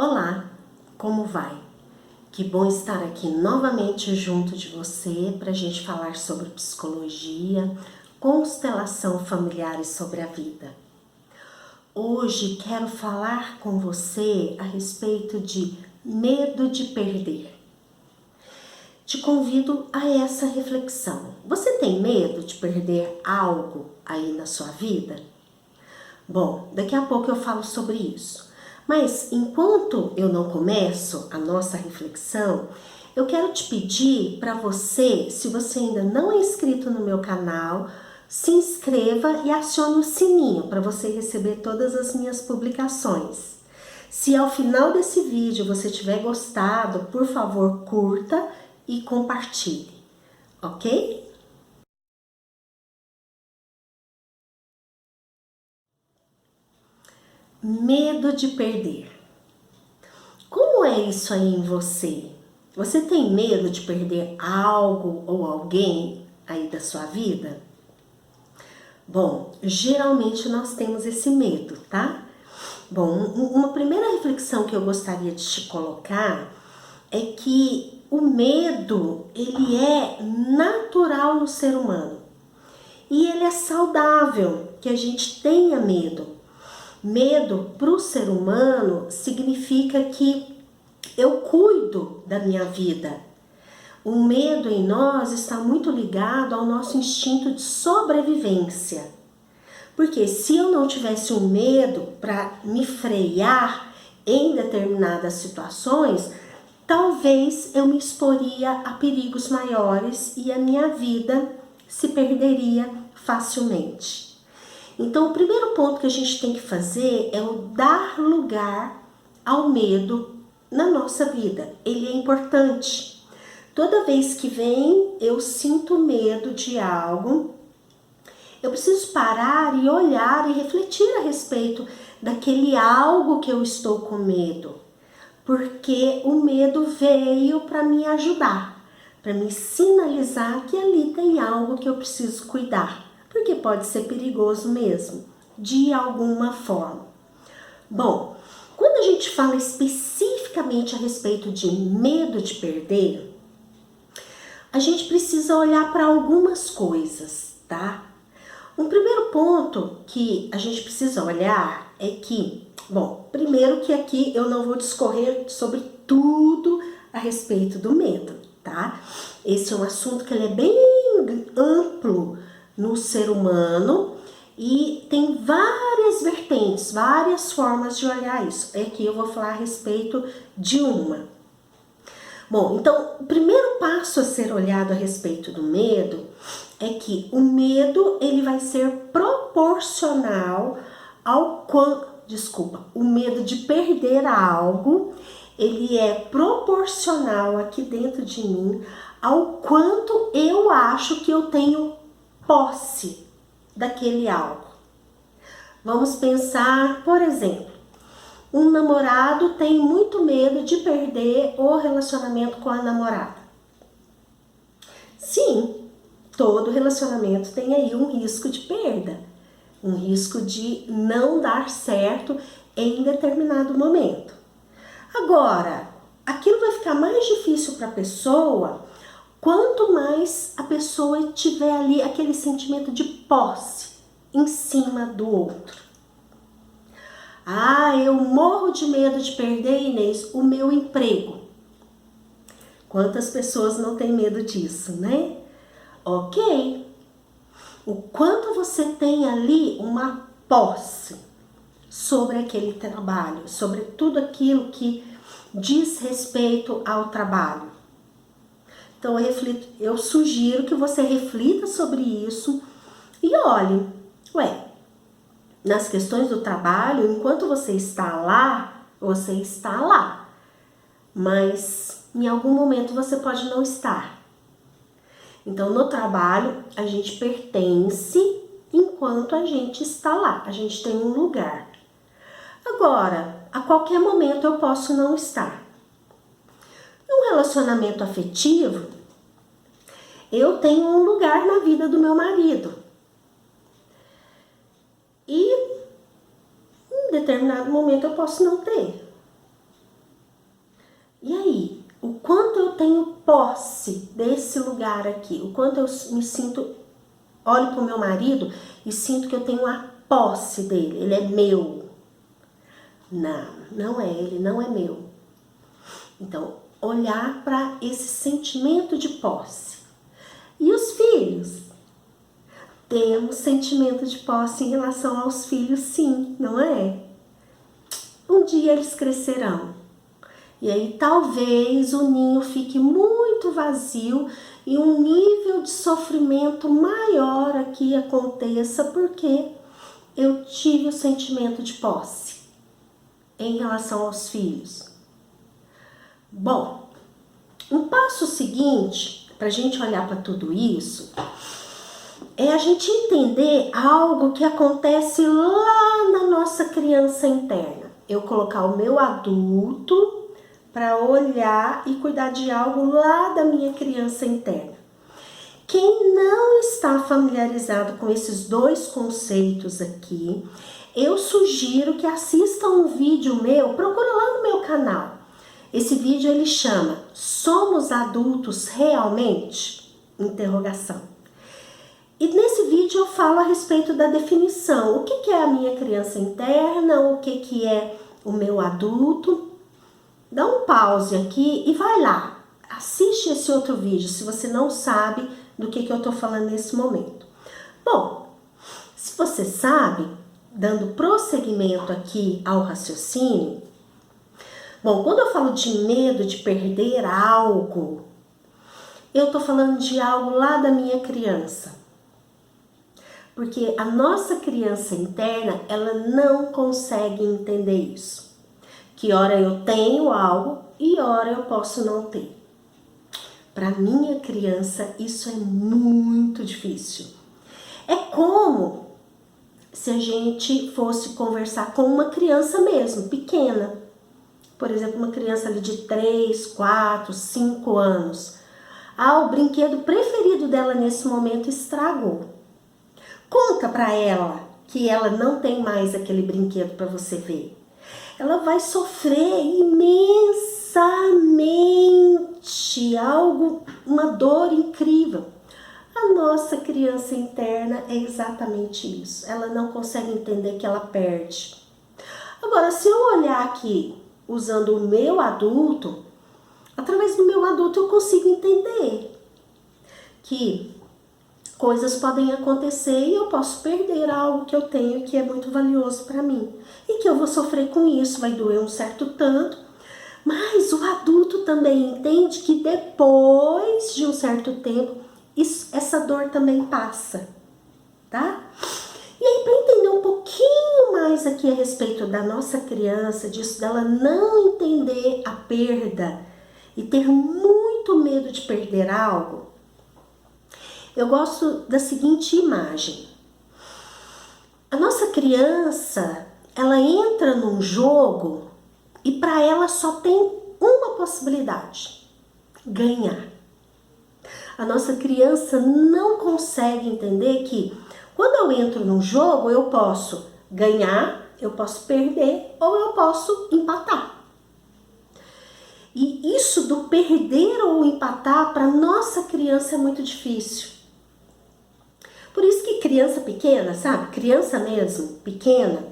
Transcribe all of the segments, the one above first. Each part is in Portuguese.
Olá, como vai? Que bom estar aqui novamente junto de você para a gente falar sobre psicologia, constelação familiar e sobre a vida. Hoje quero falar com você a respeito de medo de perder. Te convido a essa reflexão. Você tem medo de perder algo aí na sua vida? Bom, daqui a pouco eu falo sobre isso. Mas enquanto eu não começo a nossa reflexão, eu quero te pedir para você, se você ainda não é inscrito no meu canal, se inscreva e acione o sininho para você receber todas as minhas publicações. Se ao final desse vídeo você tiver gostado, por favor, curta e compartilhe, ok? Medo de perder. Como é isso aí em você? Você tem medo de perder algo ou alguém aí da sua vida? Bom, geralmente nós temos esse medo, tá? Bom, uma primeira reflexão que eu gostaria de te colocar é que o medo, ele é natural no ser humano. E ele é saudável que a gente tenha medo. Medo para o ser humano significa que eu cuido da minha vida. O medo em nós está muito ligado ao nosso instinto de sobrevivência. Porque se eu não tivesse um medo para me frear em determinadas situações, talvez eu me exporia a perigos maiores e a minha vida se perderia facilmente. Então, o primeiro ponto que a gente tem que fazer é o dar lugar ao medo na nossa vida. Ele é importante. Toda vez que vem, eu sinto medo de algo, eu preciso parar e olhar e refletir a respeito daquele algo que eu estou com medo. Porque o medo veio para me ajudar, para me sinalizar que ali tem algo que eu preciso cuidar. Porque pode ser perigoso mesmo, de alguma forma. Bom, quando a gente fala especificamente a respeito de medo de perder, a gente precisa olhar para algumas coisas, tá? Um primeiro ponto que a gente precisa olhar é que, bom, primeiro que aqui eu não vou discorrer sobre tudo a respeito do medo, tá? Esse é um assunto que ele é bem amplo no ser humano e tem várias vertentes, várias formas de olhar isso. Aqui eu vou falar a respeito de uma. Bom, então o primeiro passo a ser olhado a respeito do medo é que o medo ele vai ser proporcional ao o medo de perder algo, ele é proporcional aqui dentro de mim ao quanto eu acho que eu tenho posse daquele algo. Vamos pensar, por exemplo, um namorado tem muito medo de perder o relacionamento com a namorada. Sim, todo relacionamento tem aí um risco de perda, um risco de não dar certo em determinado momento. Agora, aquilo vai ficar mais difícil para a pessoa quanto mais a pessoa tiver ali aquele sentimento de posse em cima do outro. Ah, eu morro de medo de perder, Inês, o meu emprego. Quantas pessoas não têm medo disso, né? Ok. O quanto você tem ali uma posse sobre aquele trabalho, sobre tudo aquilo que diz respeito ao trabalho. Então eu sugiro que você reflita sobre isso e olhe, nas questões do trabalho, enquanto você está lá, mas em algum momento você pode não estar. Então no trabalho a gente pertence enquanto a gente está lá, a gente tem um lugar. Agora, a qualquer momento eu posso não estar. Num relacionamento afetivo, eu tenho um lugar na vida do meu marido. E em determinado momento eu posso não ter. E aí, o quanto eu tenho posse desse lugar aqui, o quanto eu me sinto, olho para o meu marido e sinto que eu tenho a posse dele, ele é meu. Não, não é, ele não é meu. Então, olhar para esse sentimento de posse. E os filhos? Temos sentimento de posse em relação aos filhos, sim, não é? Um dia eles crescerão. E aí talvez o ninho fique muito vazio e um nível de sofrimento maior aqui aconteça porque eu tive o sentimento de posse em relação aos filhos. Bom, um passo seguinte para a gente olhar para tudo isso é a gente entender algo que acontece lá na nossa criança interna. Eu colocar o meu adulto para olhar e cuidar de algo lá da minha criança interna. Quem não está familiarizado com esses dois conceitos aqui, eu sugiro que assista um vídeo meu, procura lá no meu canal. Esse vídeo ele chama Somos Adultos Realmente? Interrogação. E nesse vídeo eu falo a respeito da definição. O que é a minha criança interna, o que é o meu adulto. Dá um pause aqui e vai lá. Assiste esse outro vídeo se você não sabe do que eu estou falando nesse momento. Bom, se você sabe, dando prosseguimento aqui ao raciocínio, bom, quando eu falo de medo de perder algo, eu estou falando de algo lá da minha criança. Porque a nossa criança interna, ela não consegue entender isso. Que hora eu tenho algo e hora eu posso não ter. Para minha criança, isso é muito difícil. É como se a gente fosse conversar com uma criança mesmo, pequena. Por exemplo, uma criança ali de 3, 4, 5 anos. Ah, o brinquedo preferido dela nesse momento estragou. Conta para ela que ela não tem mais aquele brinquedo para você ver. Ela vai sofrer imensamente, uma dor incrível. A nossa criança interna é exatamente isso. Ela não consegue entender que ela perde. Agora, se eu olhar aqui usando o meu adulto, através do meu adulto eu consigo entender que coisas podem acontecer e eu posso perder algo que eu tenho que é muito valioso para mim. E que eu vou sofrer com isso, vai doer um certo tanto. Mas o adulto também entende que depois de um certo tempo, essa dor também passa, tá? E aí, para entender um pouquinho mais aqui a respeito da nossa criança, disso dela não entender a perda e ter muito medo de perder algo, eu gosto da seguinte imagem. A nossa criança, ela entra num jogo e para ela só tem uma possibilidade: ganhar. A nossa criança não consegue entender que quando eu entro num jogo, eu posso ganhar, eu posso perder ou eu posso empatar. E isso do perder ou empatar para nossa criança é muito difícil. Por isso que criança pequena, sabe? Criança mesmo, pequena,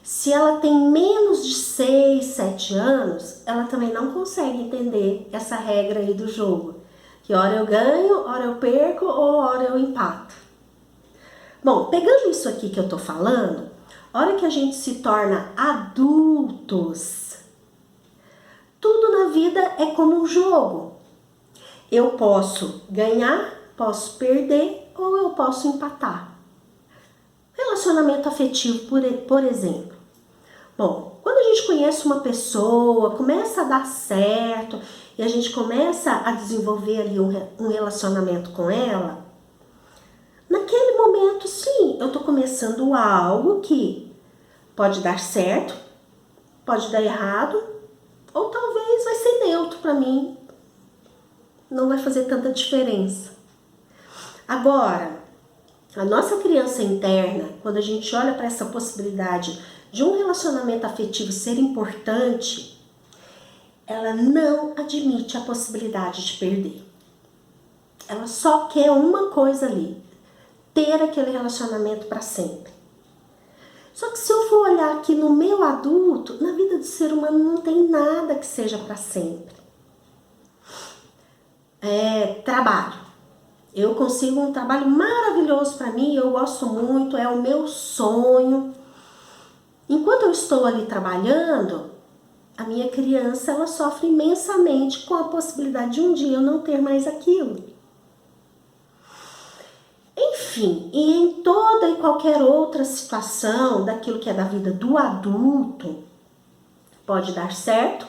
se ela tem menos de 6, 7 anos, ela também não consegue entender essa regra aí do jogo. Que hora eu ganho, hora eu perco ou hora eu empato. Bom, pegando isso aqui que eu tô falando, a hora que a gente se torna adultos, tudo na vida é como um jogo. Eu posso ganhar, posso perder ou eu posso empatar. Relacionamento afetivo, por exemplo. Bom, quando a gente conhece uma pessoa, começa a dar certo e a gente começa a desenvolver ali um relacionamento com ela, naquele momento, sim, eu tô começando algo que pode dar certo, pode dar errado, ou talvez vai ser neutro para mim, não vai fazer tanta diferença. Agora, a nossa criança interna, quando a gente olha para essa possibilidade de um relacionamento afetivo ser importante, ela não admite a possibilidade de perder. Ela só quer uma coisa ali, ter aquele relacionamento para sempre. Só que se eu for olhar aqui no meu adulto, na vida do ser humano não tem nada que seja para sempre. Trabalho. Eu consigo um trabalho maravilhoso para mim, eu gosto muito, é o meu sonho. Enquanto eu estou ali trabalhando, a minha criança ela sofre imensamente com a possibilidade de um dia eu não ter mais aquilo. Enfim, e em toda e qualquer outra situação daquilo que é da vida do adulto, pode dar certo,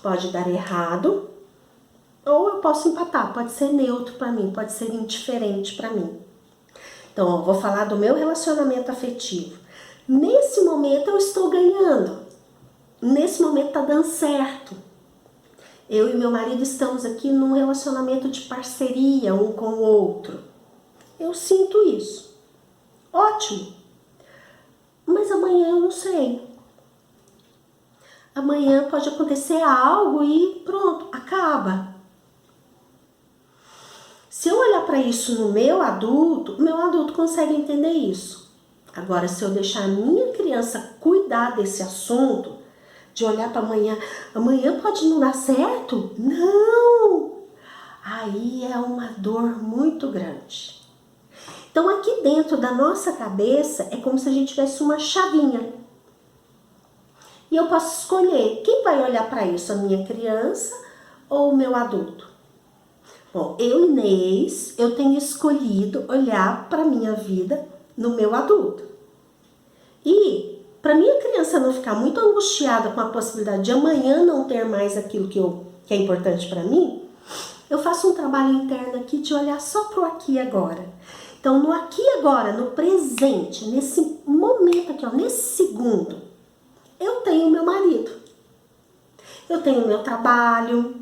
pode dar errado, ou eu posso empatar, pode ser neutro para mim, pode ser indiferente para mim. Então, eu vou falar do meu relacionamento afetivo. Nesse momento eu estou ganhando, nesse momento está dando certo. Eu e meu marido estamos aqui num relacionamento de parceria um com o outro. Eu sinto isso. Ótimo. Mas amanhã eu não sei. Amanhã pode acontecer algo e pronto, acaba. Se eu olhar para isso no meu adulto consegue entender isso. Agora, se eu deixar a minha criança cuidar desse assunto, de olhar para amanhã pode não dar certo? Não! Aí é uma dor muito grande. Então, aqui dentro da nossa cabeça, é como se a gente tivesse uma chavinha. E eu posso escolher quem vai olhar para isso, a minha criança ou o meu adulto. Bom, eu, Inês, eu tenho escolhido olhar para a minha vida no meu adulto. E, para minha criança não ficar muito angustiada com a possibilidade de amanhã não ter mais aquilo que é importante para mim, eu faço um trabalho interno aqui de olhar só para o aqui e agora. Então, no aqui e agora, no presente, nesse momento aqui, ó, nesse segundo, eu tenho meu marido. Eu tenho meu trabalho,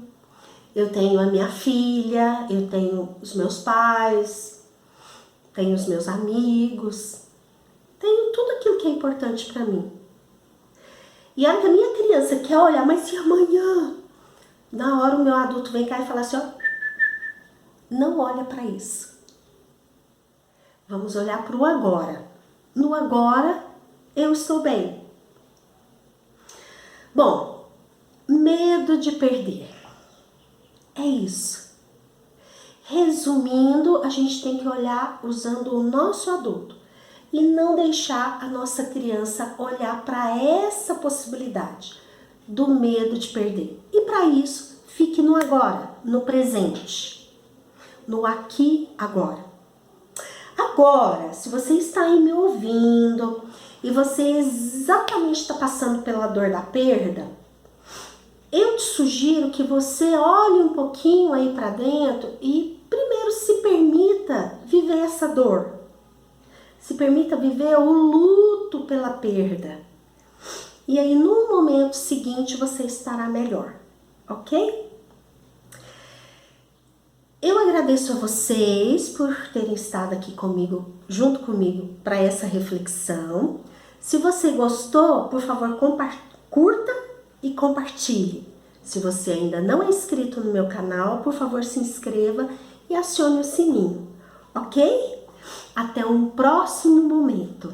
eu tenho a minha filha, eu tenho os meus pais, tenho os meus amigos, tenho tudo aquilo que é importante para mim. E a hora que a minha criança quer olhar, mas e amanhã? Na hora o meu adulto vem cá e fala assim, ó, não olha para isso. Vamos olhar para o agora. No agora, eu estou bem. Bom, medo de perder. É isso. Resumindo, a gente tem que olhar usando o nosso adulto e não deixar a nossa criança olhar para essa possibilidade do medo de perder. E para isso, fique no agora, no presente, no aqui, agora. Agora, se você está aí me ouvindo e você exatamente está passando pela dor da perda, eu te sugiro que você olhe um pouquinho aí para dentro e primeiro se permita viver essa dor. Se permita viver o luto pela perda. E aí no momento seguinte você estará melhor, ok? Eu agradeço a vocês por terem estado aqui comigo, junto comigo, para essa reflexão. Se você gostou, por favor, curta e compartilhe. Se você ainda não é inscrito no meu canal, por favor, se inscreva e acione o sininho, ok? Até um próximo momento.